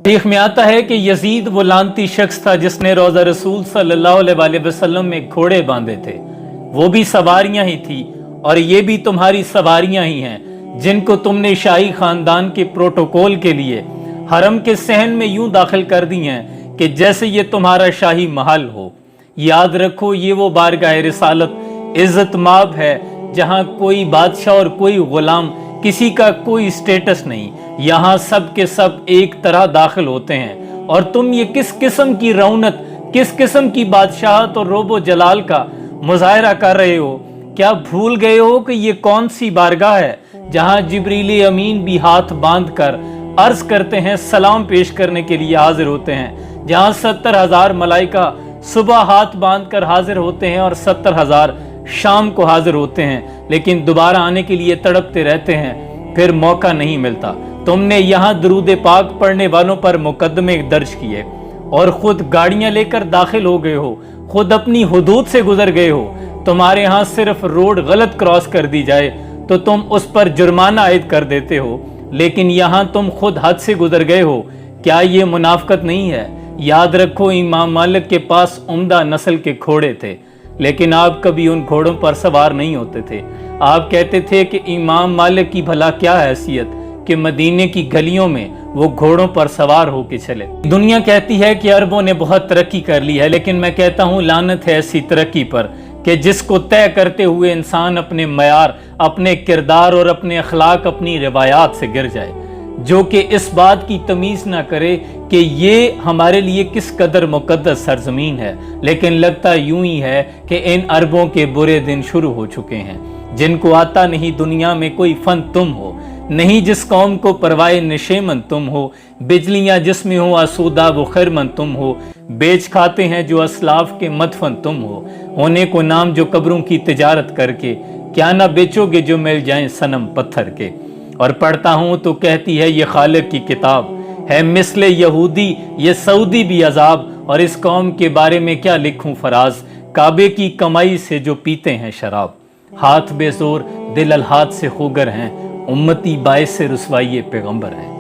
तारीख में आता है कि यजीद वो लानती शख्स था जिसने रोज़ा रसूल सल्लल्लाहु अलैहि वसल्लम में घोड़े बांधे थे। वो भी सवारियां ही थी और ये भी तुम्हारी सवारियां ही हैं जिनको तुमने शाही खानदान के प्रोटोकॉल के लिए हरम के सहन में यूं दाखिल कर दी हैं कि जैसे ये तुम्हारा शाही महल हो। याद रखो, ये वो बारगाह रिसालत इज्जत माब है जहां कोई बादशाह और कोई गुलाम, किसी का कोई स्टेटस नहीं। यहाँ सब के सब एक तरह दाखिल होते हैं। और तुम ये किस किस्म की रौनक, किस किस्म की बादशाहत और रोबो जलाल का मुजाहरा कर रहे हो? क्या भूल गए हो कि ये कौन सी बारगाह है जहाँ जिब्रील अमीन भी हाथ बांध कर अर्ज करते हैं, सलाम पेश करने के लिए हाजिर होते हैं, जहाँ 70,000 मलाइका सुबह हाथ बांध कर हाजिर होते हैं और 70,000 शाम को हाजिर होते हैं, लेकिन दोबारा आने के लिए तड़पते रहते हैं, फिर मौका नहीं मिलता। तुमने यहाँ दरूद पाक पढ़ने वालों पर मुकदमे दर्ज किए और खुद गाड़ियां लेकर दाखिल हो गए हो, खुद अपनी हुदूद से गुजर गए हो। तुम्हारे यहाँ सिर्फ रोड गलत क्रॉस कर दी जाए तो तुम उस पर जुर्माना आयद कर देते हो, लेकिन यहाँ तुम खुद हद से गुजर गए हो। क्या ये मुनाफकत नहीं है? याद रखो, इमाम मालिक के पास उम्दा नस्ल के घोड़े थे, लेकिन आप कभी उन घोड़ों पर सवार नहीं होते थे। आप कहते थे कि इमाम मालिक की भला क्या हैसियत कि मदीने की गलियों में वो घोड़ों पर सवार होके चले। दुनिया कहती है कि अरबों ने बहुत तरक्की कर ली है, लेकिन मैं कहता हूँ लानत है ऐसी तरक्की पर कि जिसको तय करते हुए इंसान अपने मयार, अपने किरदार और अपने अखलाक, अपनी रिवायात से गिर जाए, जो कि इस बात की तमीज़ ना करे कि ये हमारे लिए किस कदर मुकद्दस सरजमीन है। लेकिन लगता यूं ही है कि इन अरबों के बुरे दिन शुरू हो चुके हैं। जिनको आता नहीं दुनिया में कोई फन तुम हो, नहीं जिस कौम को परवाए नशेमन तुम हो, बिजलियां जिसमें हो आसूदा वो खैरमन तुम हो, बेच खाते हैं जो असलाफ के मदफन तुम हो, होने को नाम जो कब्रों की तिजारत करके, क्या ना बेचोगे जो मिल जाएं सनम पत्थर के। और पढ़ता हूँ तो कहती है ये खालिक की किताब है, मिसले यहूदी ये सऊदी भी अजाब, और इस कौम के बारे में क्या लिखूं फराज, काबे की कमाई से जो पीते हैं शराब। हाथ बेजोर दिल अलहाद से खोगर हैं, उम्मती बाइस से रुसवाई पैगंबर हैं।